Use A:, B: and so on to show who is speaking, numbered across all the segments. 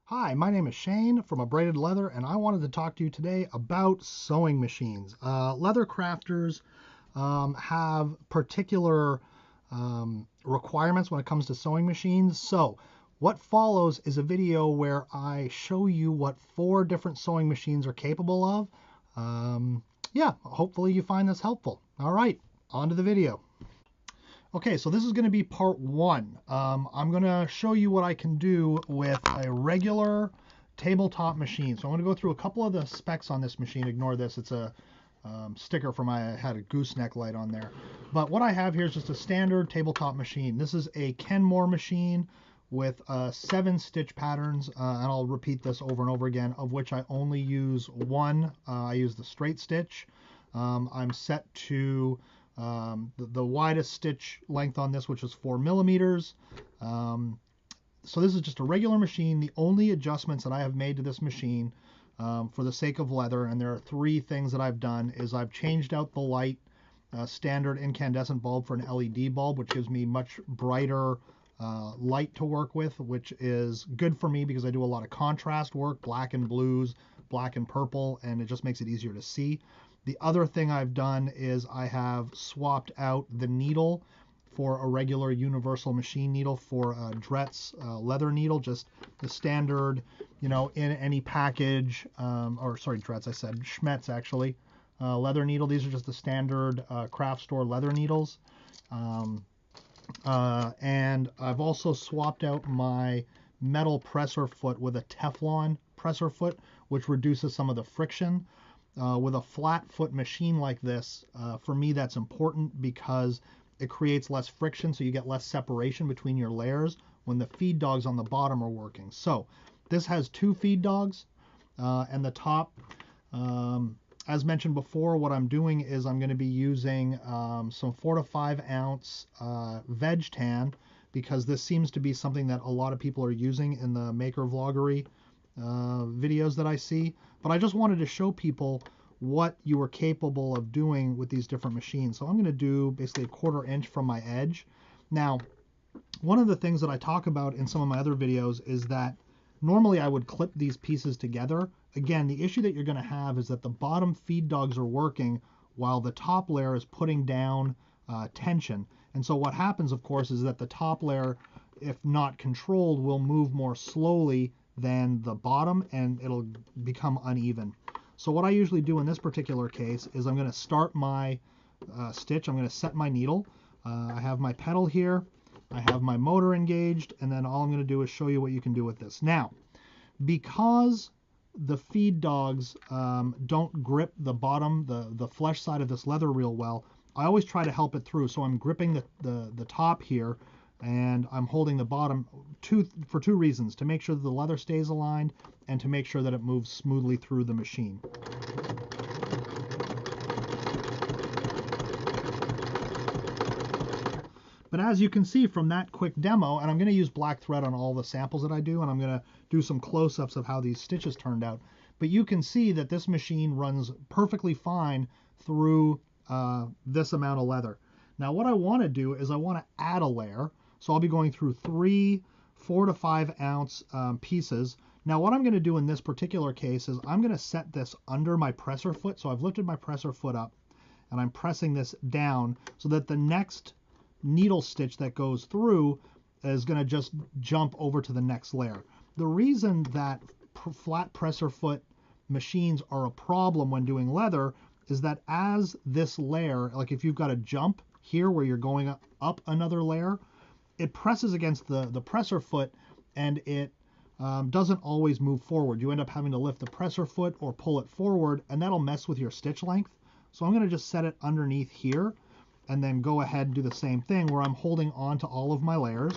A: Hi, my name is Shane from Abraded Leather, and I wanted to talk to you today about sewing machines. Leather crafters have particular requirements when it comes to sewing machines. So, what follows is a video where I show you what 4 different sewing machines are capable of. Yeah, hopefully you find this helpful. All right, on to the video. Okay, so this is going to be part 1. I'm going to show you what I can do with a regular tabletop machine. So I'm going to go through a couple of the specs on this machine. Ignore this. It's a sticker from I had a gooseneck light on there. But what I have here is just a standard tabletop machine. This is a Kenmore machine with 7 stitch patterns, and I'll repeat this over and over again, of which I only use one. I use the straight stitch. I'm set to the widest stitch length on this, which is 4 millimeters. So this is just a regular machine. The only adjustments that I have made to this machine for the sake of leather, and there are 3 things that I've done, is I've changed out the light, standard incandescent bulb for an LED bulb, which gives me much brighter light to work with, which is good for me because I do a lot of contrast work, black and blues, black and purple, and it just makes it easier to see. The other thing I've done is I have swapped out the needle for a regular universal machine needle for a Dretz leather needle, just the standard, in any package, or sorry, Dretz, I said Schmetz actually, leather needle. These are just the standard craft store leather needles. And I've also swapped out my metal presser foot with a Teflon presser foot, which reduces some of the friction. With a flat foot machine like this, for me that's important because it creates less friction, so you get less separation between your layers when the feed dogs on the bottom are working. So this has 2 feed dogs, and the top, as mentioned before, what I'm doing is I'm going to be using some 4 to 5 ounce veg tan, because this seems to be something that a lot of people are using in the maker vloggery videos that I see. But I just wanted to show people what you are capable of doing with these different machines. So I'm going to do basically a 1/4 inch from my edge. Now, one of the things that I talk about in some of my other videos is that normally I would clip these pieces together. Again, the issue that you're going to have is that the bottom feed dogs are working while the top layer is putting down tension. And so what happens, of course, is that the top layer, if not controlled, will move more slowly than the bottom, and it'll become uneven. So what I usually do in this particular case is I'm going to start my stitch. I'm going to set my needle. I have my pedal here. I have my motor engaged, and then all I'm going to do is show you what you can do with this. Now, because the feed dogs don't grip the bottom, the flesh side of this leather real well, I always try to help it through. So I'm gripping the top here, and I'm holding the bottom for 2 reasons: to make sure that the leather stays aligned and to make sure that it moves smoothly through the machine. But as you can see from that quick demo, and I'm going to use black thread on all the samples that I do, and I'm going to do some close-ups of how these stitches turned out, but you can see that this machine runs perfectly fine through this amount of leather. Now what I want to do is I want to add a layer. So I'll be going through 3 4 to 5 ounce pieces. Now what I'm going to do in this particular case is I'm going to set this under my presser foot. So I've lifted my presser foot up and I'm pressing this down so that the next needle stitch that goes through is going to just jump over to the next layer. The reason that flat presser foot machines are a problem when doing leather is that as this layer, like if you've got a jump here where you're going up another layer, it presses against the presser foot, and it doesn't always move forward. You end up having to lift the presser foot or pull it forward, and that'll mess with your stitch length. So I'm going to just set it underneath here and then go ahead and do the same thing where I'm holding on to all of my layers.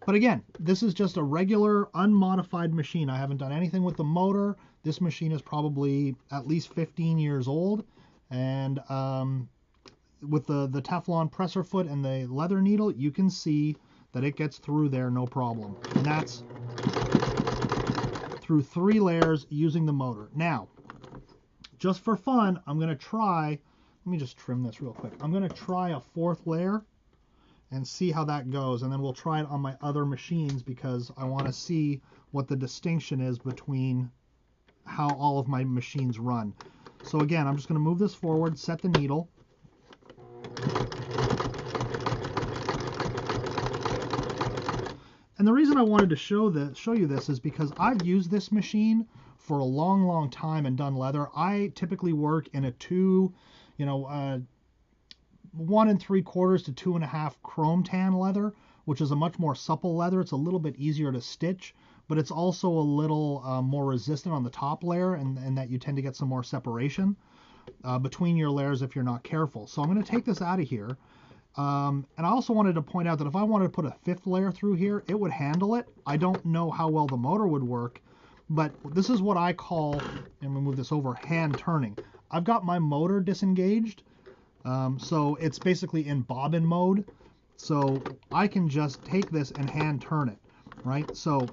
A: But again, this is just a regular unmodified machine. I haven't done anything with the motor. This machine is probably at least 15 years old, and with the Teflon presser foot and the leather needle, you can see that it gets through there no problem. And that's through 3 layers using the motor. Now, just for fun, I'm going to try, let me just trim this real quick. I'm going to try a 4th layer, and see how that goes. And then we'll try it on my other machines because I want to see what the distinction is between how all of my machines run. So again, I'm just going to move this forward, set the needle. And the reason I wanted to show you this is because I've used this machine for a long time and done leather. I typically work in a 1 3/4 to 2.5 chrome tan leather, which is a much more supple leather. It's a little bit easier to stitch, but it's also a little more resistant on the top layer, and that you tend to get some more separation between your layers if you're not careful. So I'm going to take this out of here. And I also wanted to point out that if I wanted to put a 5th layer through here, it would handle it. I don't know how well the motor would work, but this is what I call, and we move this over, hand turning. I've got my motor disengaged, so it's basically in bobbin mode. So I can just take this and hand turn it, right? So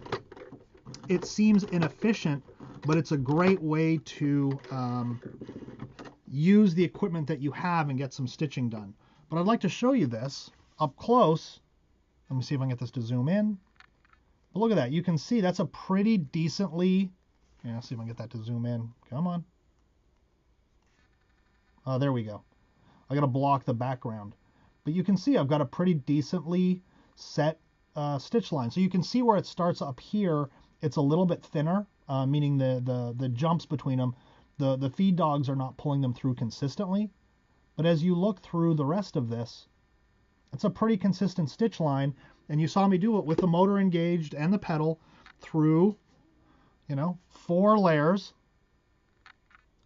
A: it seems inefficient, but it's a great way to use the equipment that you have and get some stitching done. But I'd like to show you this up close. Let me see if I can get this to zoom in. But look at that. You can see that's a pretty decently... Yeah, let's see if I can get that to zoom in. Come on. Oh, there we go. I got to block the background. But you can see I've got a pretty decently set stitch line. So you can see where it starts up here. It's a little bit thinner, meaning the jumps between them. The feed dogs are not pulling them through consistently. But as you look through the rest of this, it's a pretty consistent stitch line. And you saw me do it with the motor engaged and the pedal through, 4 layers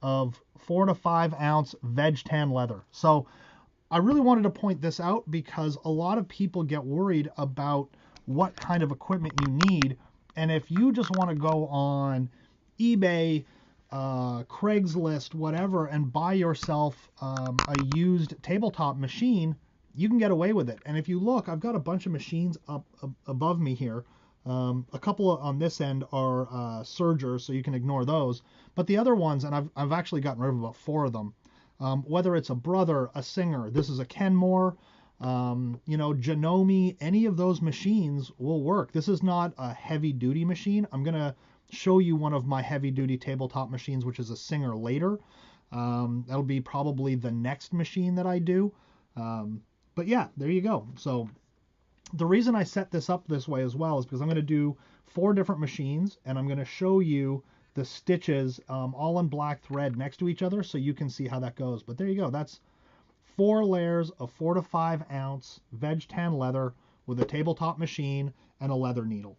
A: of 4 to 5 ounce veg tan leather. So I really wanted to point this out because a lot of people get worried about what kind of equipment you need. And if you just want to go on eBay, Craigslist, whatever, and buy yourself a used tabletop machine, you can get away with it. And if you look, I've got a bunch of machines up above me here. A couple on this end are Sergers, so you can ignore those. But the other ones, and I've actually gotten rid of about 4 of them, whether it's a Brother, a Singer, this is a Kenmore, Janome, any of those machines will work. This is not a heavy-duty machine. I'm going to show you one of my heavy-duty tabletop machines, which is a Singer, later. That'll be probably the next machine that I do. But yeah, there you go. So the reason I set this up this way as well is because I'm going to do 4 different machines, and I'm going to show you the stitches all in black thread next to each other so you can see how that goes. But there you go. That's 4 layers of 4 to 5 ounce veg tan leather with a tabletop machine and a leather needle.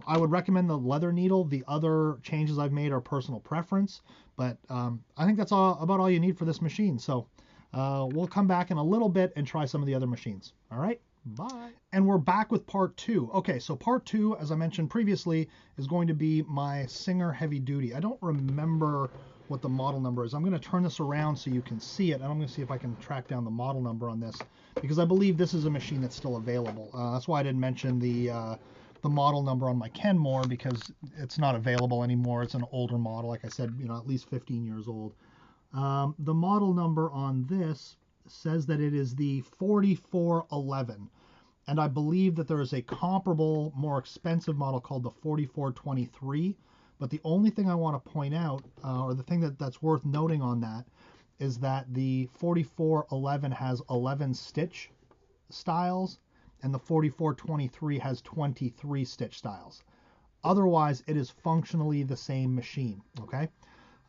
A: I would recommend the leather needle. The other changes I've made are personal preference, but I think that's about all you need for this machine. So we'll come back in a little bit and try some of the other machines. All right, bye. And we're back with part 2. Okay, so part 2, as I mentioned previously, is going to be my Singer Heavy Duty. I don't remember what the model number is. I'm going to turn this around so you can see it, and I'm going to see if I can track down the model number on this, because I believe this is a machine that's still available. That's why I didn't mention the model number on my Kenmore, because it's not available anymore. It's an older model, like I said, at least 15 years old. The model number on this says that it is the 4411, and I believe that there is a comparable, more expensive model called the 4423. But the only thing I want to point out, or the thing that's worth noting on that, is that the 4411 has 11 stitch styles, and the 4423 has 23 stitch styles. Otherwise, it is functionally the same machine, okay?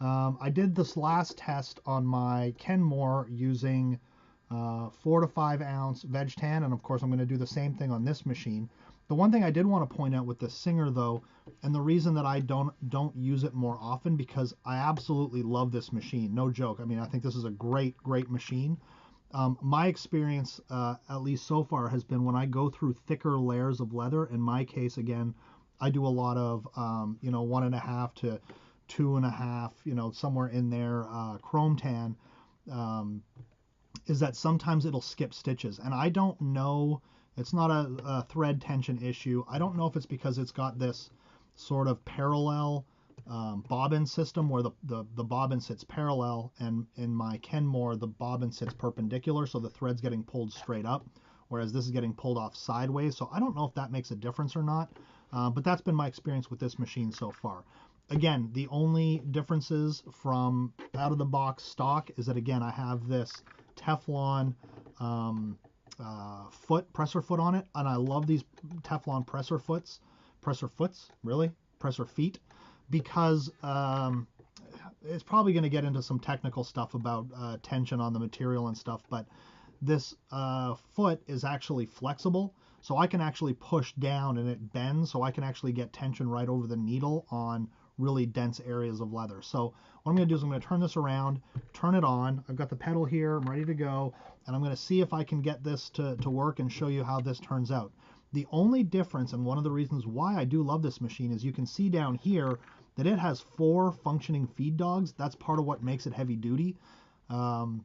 A: I did this last test on my Kenmore using 4 to 5 ounce veg tan, and of course I'm going to do the same thing on this machine. The one thing I did want to point out with the Singer, though, and the reason that I don't use it more often, because I absolutely love this machine, no joke. I mean, I think this is a great machine. My experience, at least so far, has been when I go through thicker layers of leather. In my case, again, I do a lot of 1.5 to 2.5, somewhere in there, chrome tan. Is that sometimes it'll skip stitches, and I don't know. It's not a thread tension issue. I don't know if it's because it's got this sort of parallel bobbin system where the bobbin sits parallel, and in my Kenmore the bobbin sits perpendicular, so the thread's getting pulled straight up, whereas this is getting pulled off sideways. So I don't know if that makes a difference or not, but that's been my experience with this machine so far. Again, the only differences from out of the box stock is that, again, I have this Teflon presser foot on it, and I love these Teflon presser feet, because it's probably going to get into some technical stuff about tension on the material and stuff, but this foot is actually flexible, so I can actually push down and it bends, so I can actually get tension right over the needle on really dense areas of leather. So what I'm going to do is I'm going to turn this around, turn it on. I've got the pedal here, I'm ready to go, and I'm going to see if I can get this to work and show you how this turns out. The only difference, and one of the reasons why I do love this machine, is you can see down here that it has 4 functioning feed dogs. That's part of what makes it heavy duty. And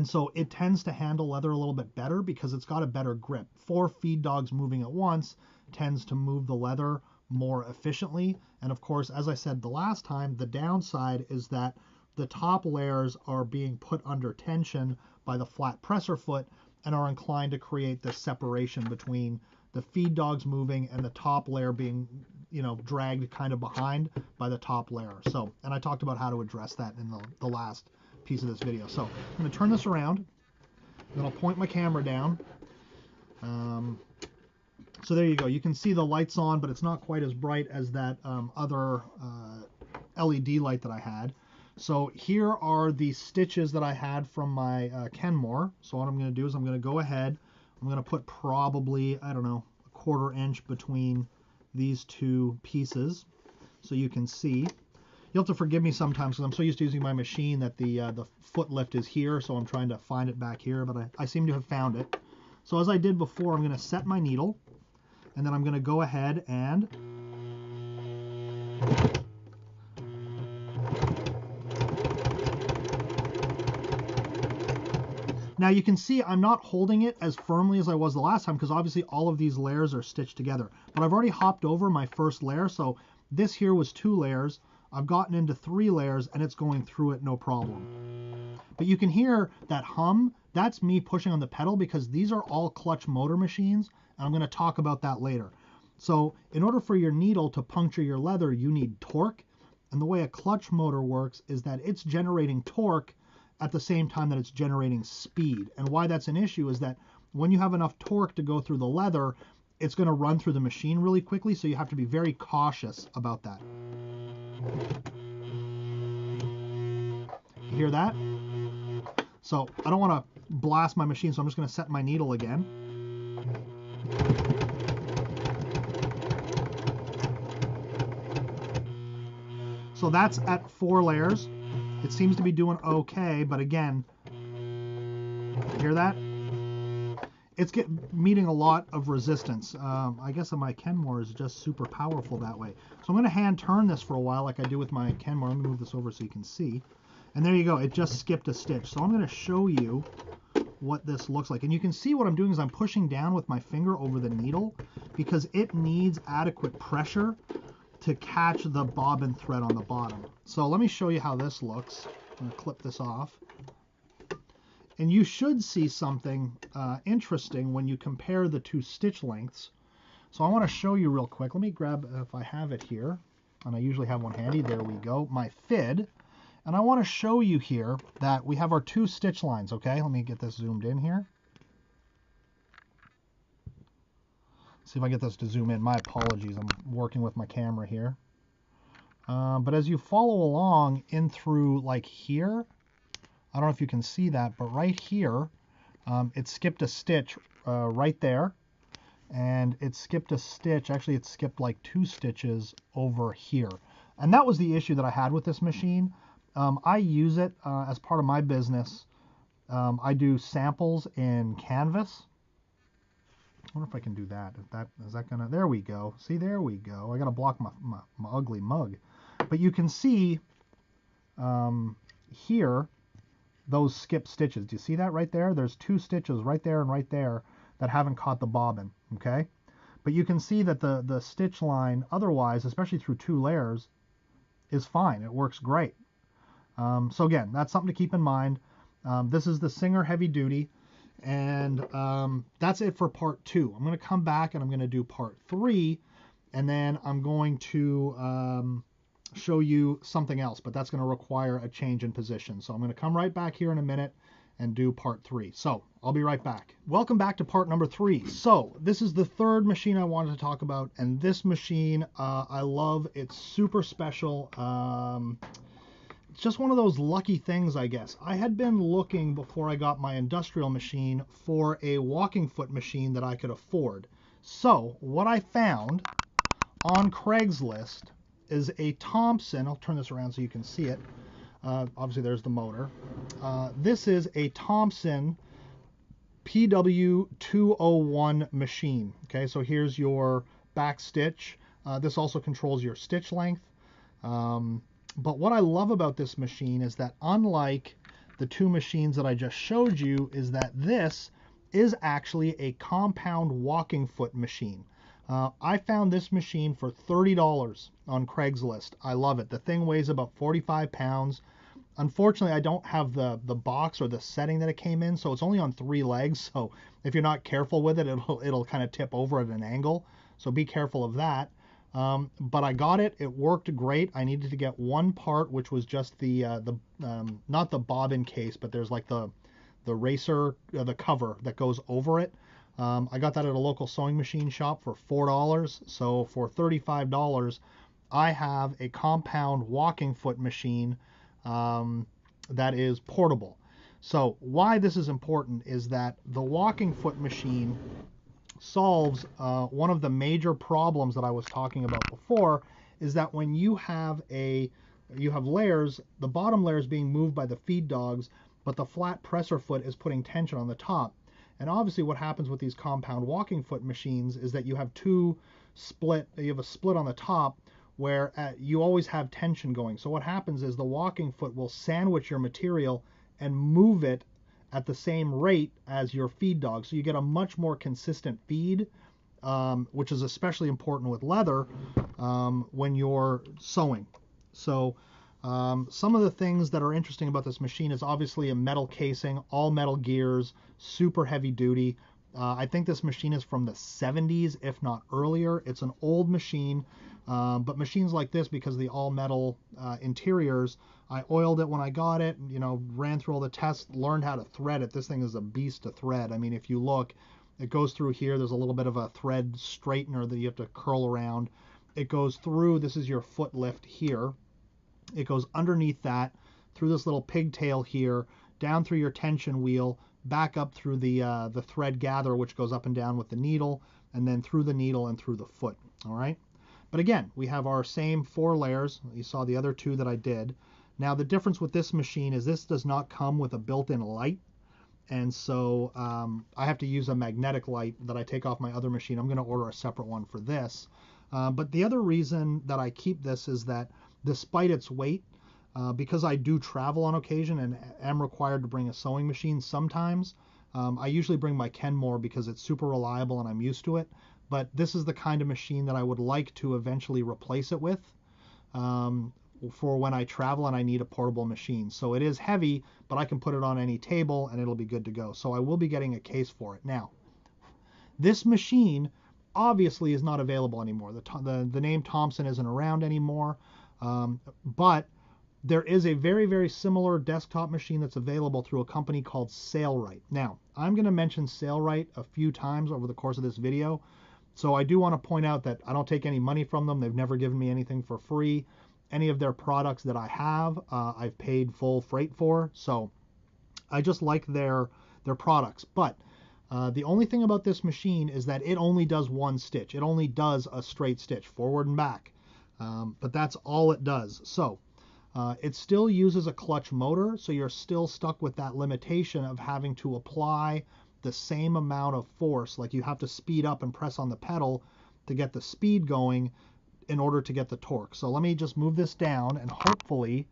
A: so it tends to handle leather a little bit better because it's got a better grip. 4 feed dogs moving at once tends to move the leather more efficiently. And of course, as I said the last time, the downside is that the top layers are being put under tension by the flat presser foot and are inclined to create this separation between the feed dogs moving and the top layer being, dragged kind of behind by the top layer. So, and I talked about how to address that in the last piece of this video. So I'm going to turn this around, then I'll point my camera down. So there you go. You can see the light's on, but it's not quite as bright as that other LED light that I had. So here are the stitches that I had from my Kenmore. So what I'm going to do is I'm going to go ahead. I'm going to put probably, I don't know, a 1/4 inch between these 2 pieces so you can see. You'll have to forgive me sometimes because I'm so used to using my machine that the foot lift is here, so I'm trying to find it back here, but I seem to have found it. So as I did before, I'm going to set my needle, and then I'm going to go ahead and now you can see I'm not holding it as firmly as I was the last time because obviously all of these layers are stitched together. But I've already hopped over my first layer, so this here was 2 layers. I've gotten into 3 layers and it's going through it no problem. But you can hear that hum. That's me pushing on the pedal because these are all clutch motor machines, and I'm going to talk about that later. So in order for your needle to puncture your leather, you need torque. And the way a clutch motor works is that it's generating torque at the same time that it's generating speed. And why that's an issue is that when you have enough torque to go through the leather, it's going to run through the machine really quickly, so you have to be very cautious about that. You hear that? So I don't want to blast my machine, so I'm just going to set my needle again. So that's at 4 layers. It seems to be doing okay, but again, hear that? It's meeting a lot of resistance. I guess my Kenmore is just super powerful that way. So I'm going to hand turn this for a while like I do with my Kenmore. Let me move this over so you can see. And there you go. It just skipped a stitch. So I'm going to show you what this looks like. And you can see what I'm doing is I'm pushing down with my finger over the needle because it needs adequate pressure to catch the bobbin thread on the bottom. So let me show you how this looks. I'm going to clip this off. And you should see something interesting when you compare the 2 stitch lengths. So I want to show you real quick. Let me grab, if I have it here, and I usually have one handy. There we go, my FID. And I want to show you here that we have our 2 stitch lines, okay? Let me get this zoomed in here. See if I get this to zoom in. My apologies, I'm working with my camera here. But as you follow along in through like here, I don't know if you can see that, but right here, it skipped a stitch right there. And it skipped a stitch, actually it skipped like 2 stitches over here. And that was the issue that I had with this machine. I use it as part of my business. I do samples in Canvas. I wonder if I can do that. Is that gonna? There we go. See, there we go. I gotta block my ugly mug. But you can see here those skip stitches. Do you see that right there? There's 2 stitches right there and right there that haven't caught the bobbin. Okay, but you can see that the stitch line otherwise, especially through 2 layers, is fine. It works great. So again, that's something to keep in mind. This is the Singer Heavy Duty, And that's it for part 2. I'm going to come back and I'm going to do part 3, and then I'm going to show you something else, but that's going to require a change in position. So I'm going to come right back here in a minute and do part 3. So I'll be right back. Welcome back to part number 3. So this is the third machine I wanted to talk about, and this machine I love. It's super special. It's just one of those lucky things, I guess. I had been looking before I got my industrial machine for a walking foot machine that I could afford. So what I found on Craigslist is a Thompson. I'll turn this around so you can see it. Obviously there's the motor. This is a Thompson PW201 machine. Okay, so here's your back stitch. This also controls your stitch length. But what I love about this machine is that unlike the two machines that I just showed you, is that this is actually a compound walking foot machine. I found this machine for $30 on Craigslist. I love it. The thing weighs about 45 pounds. Unfortunately, I don't have the box or the setting that it came in, so it's only on 3 legs. So if you're not careful with it, it'll kind of tip over at an angle. So be careful of that. But I got it. It worked great. I needed to get one part, which was just not the bobbin case, but there's like the racer, the cover that goes over it. I got that at a local sewing machine shop for $4. So for $35, I have a compound walking foot machine that is portable. So why this is important is that the walking foot machine solves one of the major problems that I was talking about before, is that when you have layers, the bottom layer is being moved by the feed dogs, but the flat presser foot is putting tension on the top. And obviously what happens with these compound walking foot machines is that you have a split on the top where you always have tension going. So what happens is the walking foot will sandwich your material and move it at the same rate as your feed dog. So you get a much more consistent feed, which is especially important with leather when you're sewing. So some of the things that are interesting about this machine is obviously a metal casing, all metal gears, super heavy duty. I think this machine is from the 70s, if not earlier. It's an old machine, but machines like this, because of the all metal interiors, I oiled it when I got it, ran through all the tests, learned how to thread it. This thing is a beast to thread. I mean, if you look, it goes through here. There's a little bit of a thread straightener that you have to curl around. It goes through, this is your foot lift here. It goes underneath that, through this little pigtail here, down through your tension wheel, back up through the thread gatherer, which goes up and down with the needle, and then through the needle and through the foot. All right. But again, we have our same 4 layers. You saw the other 2 that I did. Now the difference with this machine is this does not come with a built-in light, and so I have to use a magnetic light that I take off my other machine. I'm going to order a separate one for this. But the other reason that I keep this is that despite its weight, because I do travel on occasion and am required to bring a sewing machine sometimes, I usually bring my Kenmore because it's super reliable and I'm used to it. But this is the kind of machine that I would like to eventually replace it with for when I travel and I need a portable machine. So it is heavy, but I can put it on any table and it'll be good to go. So I will be getting a case for it. Now, this machine obviously is not available anymore. The name Thompson isn't around anymore, but there is a very, very similar desktop machine that's available through a company called Sailrite. Now, I'm going to mention Sailrite a few times over the course of this video. So I do want to point out that I don't take any money from them. They've never given me anything for free. Any of their products that I have, I've paid full freight for. So I just like their products. But the only thing about this machine is that it only does one stitch. It only does a straight stitch, forward and back. But that's all it does. So it still uses a clutch motor, so you're still stuck with that limitation of having to apply the same amount of force. Like you have to speed up and press on the pedal to get the speed going in order to get the torque. So let me just move this down and hopefully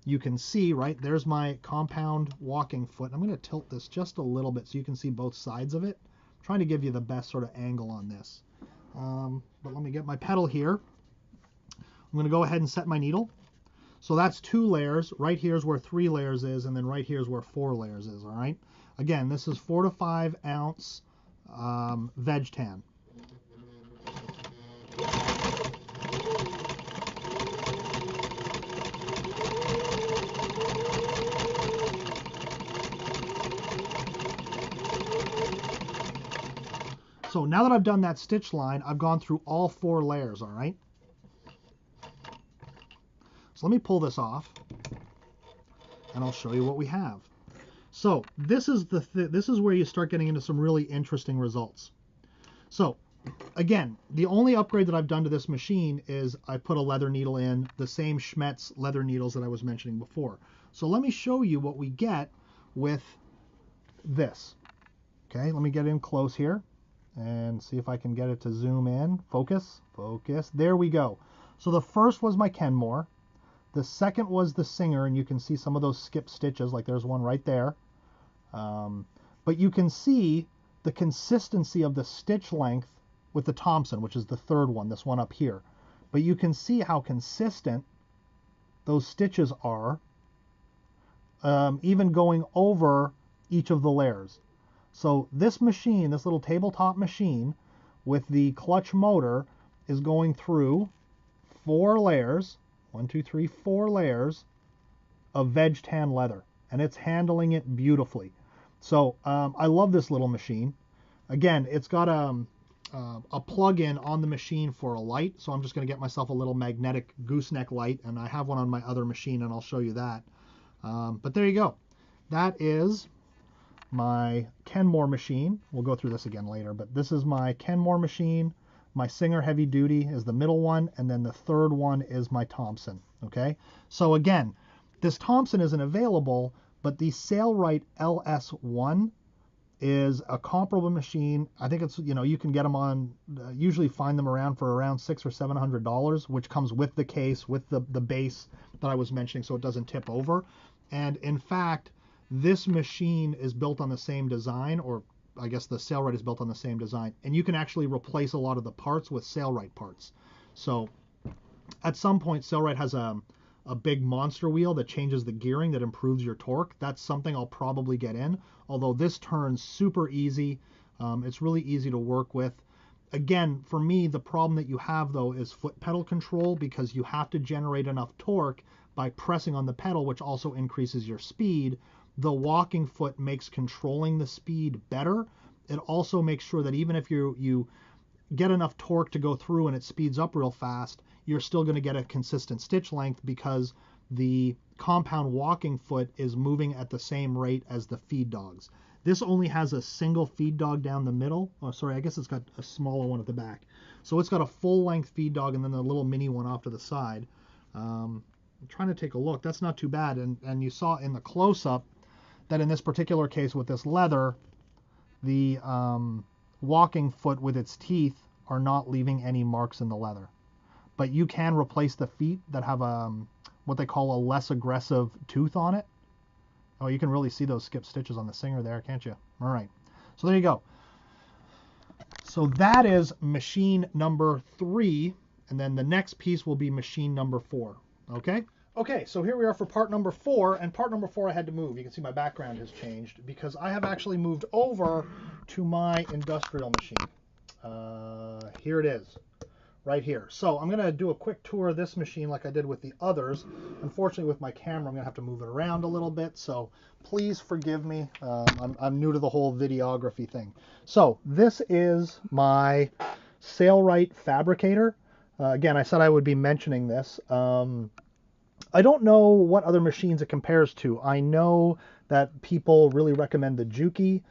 A: you can see, right, there's my compound walking foot. I'm going to tilt this just a little bit so you can see both sides of it. I'm trying to give you the best sort of angle on this. But let me get my pedal here. I'm going to go ahead and set my needle. So that's 2 layers. Right here is where 3 layers is, and then right here is where 4 layers is, all right? Again, this is 4 to 5 ounce veg tan. So now that I've done that stitch line, I've gone through all 4 layers, all right? So let me pull this off, and I'll show you what we have. So this is this is where you start getting into some really interesting results. So again, the only upgrade that I've done to this machine is I put a leather needle in, the same Schmetz leather needles that I was mentioning before. So let me show you what we get with this. Okay, let me get in close here and see if I can get it to zoom in. Focus, focus. There we go. So the first was my Kenmore. The second was the Singer, and you can see some of those skip stitches, like there's one right there. But you can see the consistency of the stitch length with the Thompson, which is the third one, this one up here. But you can see how consistent those stitches are, even going over each of the layers. So this machine, this little tabletop machine with the clutch motor, is going through 4 layers, 1, 2, 3, 4 layers of veg tan leather, and it's handling it beautifully. So I love this little machine. Again, it's got a plug-in on the machine for a light, so I'm just going to get myself a little magnetic gooseneck light, and I have one on my other machine, and I'll show you that. But there you go. That is my Kenmore machine. We'll go through this again later, but this is my Kenmore machine. My Singer Heavy Duty is the middle one, and then the third one is my Thompson. Okay, so again, this Thompson isn't available, but the Sailrite LS1 is a comparable machine. I think it's, you can get them on, usually find them around for around $600 or $700, which comes with the case, with the base that I was mentioning, so it doesn't tip over. And in fact, this machine is built on the same design, or I guess the Sailrite is built on the same design, and you can actually replace a lot of the parts with Sailrite parts. So at some point, Sailrite has a big monster wheel that changes the gearing, that improves your torque. That's something I'll probably get in, although this turns super easy. It's really easy to work with. Again, for me, the problem that you have, though, is foot pedal control, because you have to generate enough torque by pressing on the pedal, which also increases your speed. The walking foot makes controlling the speed better. It also makes sure that even if you get enough torque to go through and it speeds up real fast, you're still going to get a consistent stitch length, because the compound walking foot is moving at the same rate as the feed dogs. This only has a single feed dog down the middle. Oh, sorry, I guess it's got a smaller one at the back. So it's got a full length feed dog and then the little mini one off to the side. I'm trying to take a look. That's not too bad. And you saw in the close-up that in this particular case with this leather, the walking foot with its teeth are not leaving any marks in the leather. But you can replace the feet that have what they call a less aggressive tooth on it. Oh, you can really see those skip stitches on the Singer there, can't you? All right, so there you go. So that is machine number 3, and then the next piece will be machine number 4. Okay? Okay, so here we are for part number 4, and part number 4 I had to move. You can see my background has changed because I have actually moved over to my industrial machine. Here it is, right here. So I'm going to do a quick tour of this machine like I did with the others. Unfortunately, with my camera, I'm going to have to move it around a little bit, so please forgive me. I'm new to the whole videography thing. So this is my Sailrite Fabricator. Again, I said I would be mentioning this. I don't know what other machines it compares to. I know that people really recommend the Juki.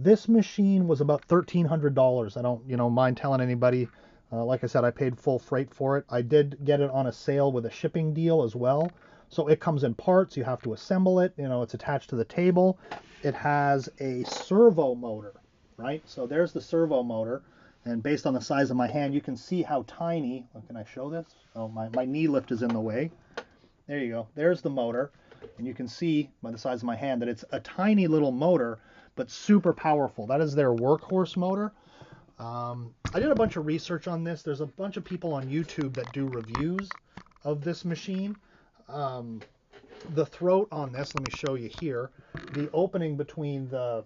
A: This machine was about $1,300. I don't, mind telling anybody. Like I said, I paid full freight for it. I did get it on a sale with a shipping deal as well. So it comes in parts. You have to assemble it. It's attached to the table. It has a servo motor, right? So there's the servo motor. And based on the size of my hand, you can see how tiny. Can I show this? Oh, my knee lift is in the way. There you go. There's the motor. And you can see by the size of my hand that it's a tiny little motor, but super powerful. That is their workhorse motor. I did a bunch of research on this. There's a bunch of people on YouTube that do reviews of this machine. the throat on this, let me show you here, the opening between the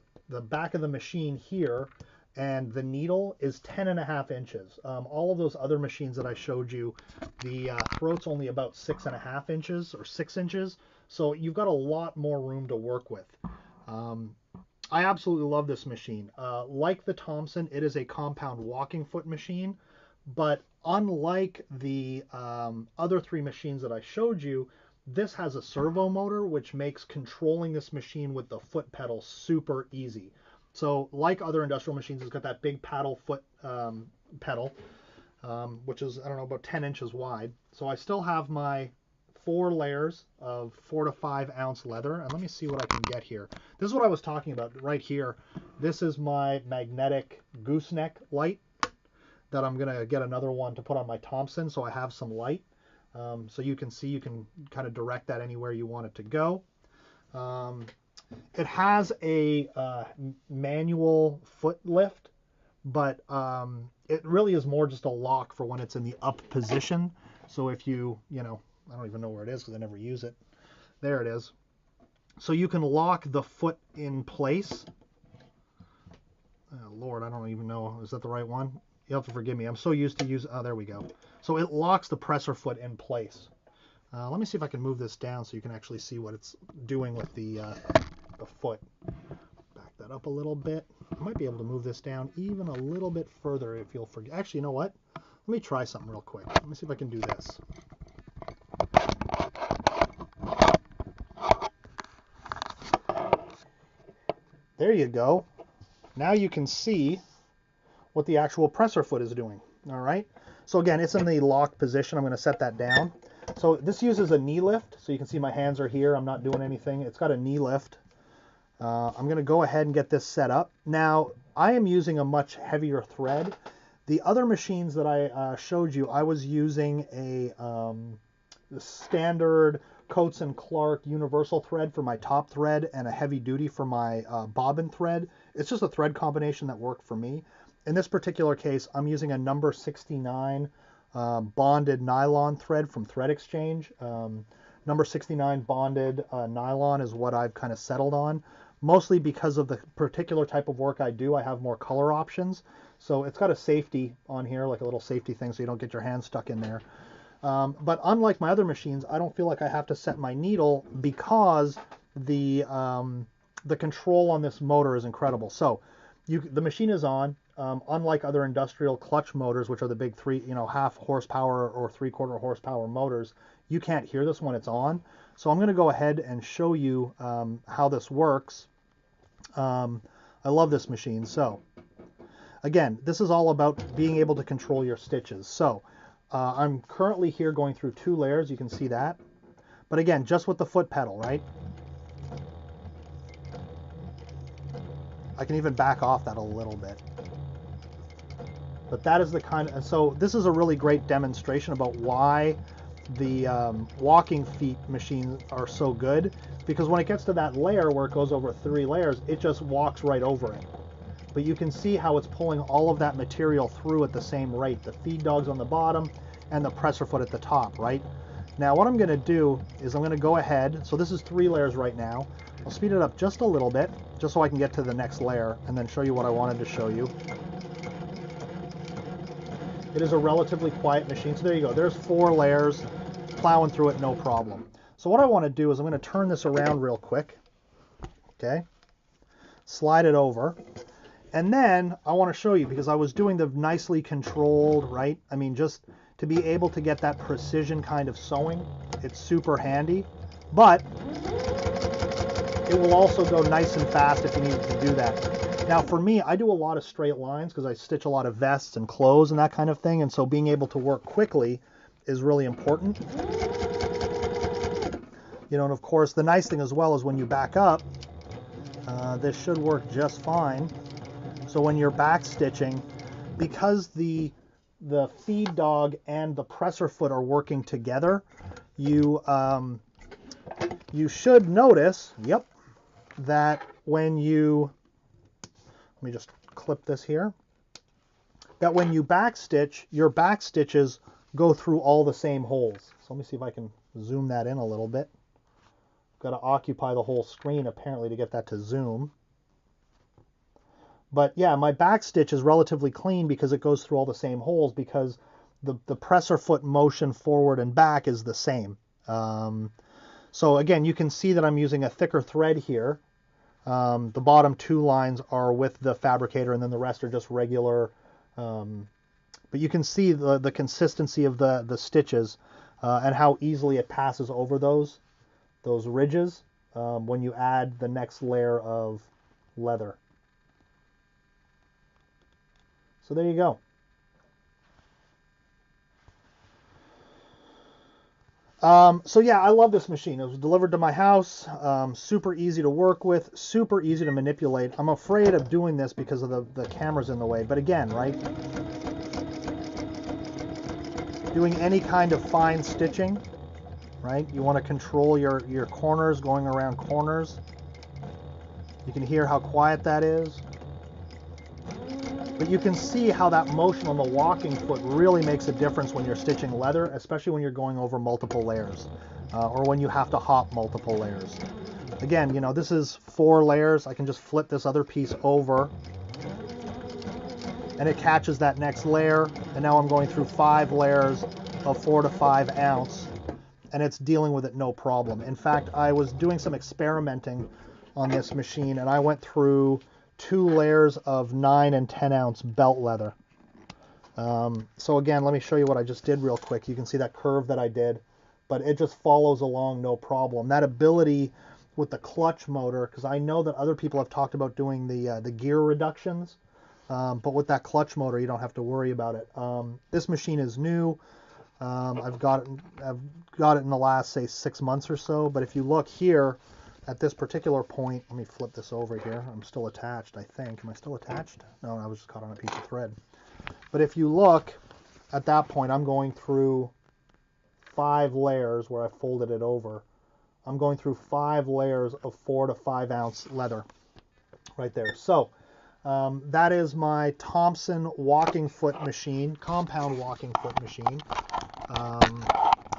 A: back of the machine here and the needle is 10.5 inches. All of those other machines that I showed you, the throat's only about 6.5 inches or 6 inches. So you've got a lot more room to work with. I absolutely love this machine. Like the Thompson, it is a compound walking foot machine, but unlike the other three machines that I showed you, this has a servo motor, which makes controlling this machine with the foot pedal super easy. So like other industrial machines, it's got that big paddle foot pedal, which is, I don't know, about 10 inches wide. So I still have my 4 layers of 4 to 5 ounce leather. And let me see what I can get here. This is what I was talking about right here. This is my magnetic gooseneck light that I'm going to get another one to put on my Thompson, so I have some light. So you can see, you can kind of direct that anywhere you want it to go. It has a manual foot lift, but it really is more just a lock for when it's in the up position. So if you know, I don't even know where it is because I never use it. There it is. So you can lock the foot in place. Oh, Lord, I don't even know. Is that the right one? You'll have to forgive me. I'm so used to using, oh, there we go. So it locks the presser foot in place. Let me see if I can move this down so you can actually see what it's doing with the foot. Back that up a little bit. I might be able to move this down even a little bit further if you'll forget. Actually, you know what? Let me try something real quick. Let me see if I can do this. There you go. Now you can see what the actual presser foot is doing. All right. So again, it's in the locked position. I'm going to set that down. So this uses a knee lift. So you can see my hands are here. I'm not doing anything. It's got a knee lift. I'm going to go ahead and get this set up. Now, I am using a much heavier thread. The other machines that I showed you, I was using a standard Coates & Clark universal thread for my top thread and a heavy duty for my bobbin thread. It's just a thread combination that worked for me. In this particular case, I'm using a number 69 bonded nylon thread from Thread Exchange. Number 69 bonded nylon is what I've kind of settled on, mostly because of the particular type of work I do. I have more color options. So it's got a safety on here, like a little safety thing so you don't get your hand stuck in there. But unlike my other machines, I don't feel like I have to set my needle because the control on this motor is incredible. So the machine is on. Unlike other industrial clutch motors, which are the big half horsepower or 3/4 horsepower motors, you can't hear this when it's on. So I'm going to go ahead and show you how this works. I love this machine. So again, this is all about being able to control your stitches. So I'm currently here going through 2 layers. You can see that. But again, just with the foot pedal, right? I can even back off that a little bit. But that is the kind of, so this is a really great demonstration about why the walking feet machines are so good, because when it gets to that layer where it goes over 3 layers, it just walks right over it. But you can see how it's pulling all of that material through at the same rate. The feed dogs on the bottom and the presser foot at the top, right? Now what I'm going to do is I'm going to go ahead, so this is 3 layers right now. I'll speed it up just a little bit, just so I can get to the next layer and then show you what I wanted to show you. It is a relatively quiet machine. So there you go. There's 4 layers, plowing through it, no problem. So what I want to do is I'm going to turn this around real quick. Okay. Slide it over. And then I want to show you, because I was doing the nicely controlled, right? I mean, just to be able to get that precision kind of sewing, it's super handy. But it will also go nice and fast if you need to do that. Now for me, I do a lot of straight lines because I stitch a lot of vests and clothes and that kind of thing, and so being able to work quickly is really important. You know, and of course the nice thing as well is when you back up, this should work just fine. So when you're back stitching, because the feed dog and the presser foot are working together, you should notice, yep, that when you, let me just clip this here, that when you back stitch, your back stitches go through all the same holes. So let me see if I can zoom that in a little bit. Got to occupy the whole screen apparently to get that to zoom. But yeah, my back stitch is relatively clean because it goes through all the same holes, because the presser foot motion forward and back is the same. So again, you can see that I'm using a thicker thread here. The bottom 2 lines are with the fabricator, and then the rest are just regular. But you can see the consistency of the stitches and how easily it passes over those ridges when you add the next layer of leather. So there you go. So yeah, I love this machine. It was delivered to my house. Super easy to work with, super easy to manipulate. I'm afraid of doing this because of the cameras in the way. But again, right? Doing any kind of fine stitching, right? You want to control your corners, going around corners. You can hear how quiet that is. But you can see how that motion on the walking foot really makes a difference when you're stitching leather, especially when you're going over multiple layers, or when you have to hop multiple layers. Again, you know, this is 4 layers. I can just flip this other piece over, and it catches that next layer, and now I'm going through 5 layers of 4 to 5 ounce, and it's dealing with it no problem. In fact, I was doing some experimenting on this machine, and I went through 2 layers of 9 and 10 ounce belt leather. So again, let me show you what I just did real quick. You can see that curve that I did, but it just follows along no problem. That ability with the clutch motor, because I know that other people have talked about doing the gear reductions, but with that clutch motor, you don't have to worry about it. This machine is new. I've got it in the last, say, 6 months or so. But if you look here at this particular point, let me flip this over here. I'm still attached, I think. Am I still attached? No, I was just caught on a piece of thread. But if you look at that point, I'm going through 5 layers where I folded it over. I'm going through 5 layers of 4 to 5 ounce leather right there. So that is my Thompson walking foot machine, compound walking foot machine.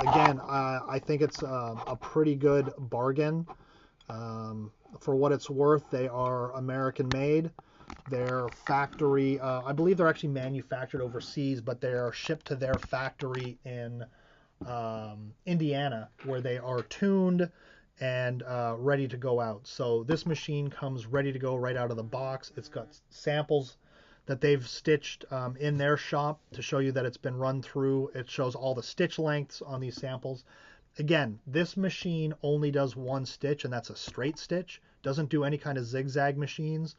A: Again, I think it's a pretty good bargain. For what it's worth, they are American made. Their factory, I believe they're actually manufactured overseas, but they are shipped to their factory in Indiana, where they are tuned and ready to go out. So this machine comes ready to go right out of the box. It's got samples that they've stitched in their shop to show you that it's been run through. It shows all the stitch lengths on these samples. Again, this machine only does 1 stitch, and that's a straight stitch. Doesn't do any kind of zigzag machines.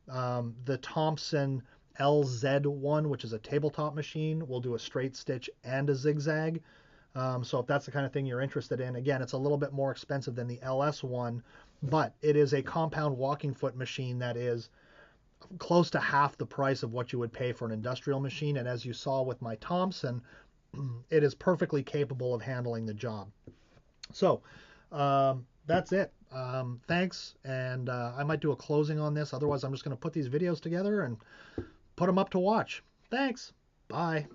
A: The Thompson LZ1, which is a tabletop machine, will do a straight stitch and a zigzag. So if that's the kind of thing you're interested in, again, it's a little bit more expensive than the LS1, but it is a compound walking foot machine that is close to half the price of what you would pay for an industrial machine. And as you saw with my Thompson, it is perfectly capable of handling the job. So that's it. Thanks, and I might do a closing on this. Otherwise, I'm just going to put these videos together and put them up to watch. Thanks. Bye.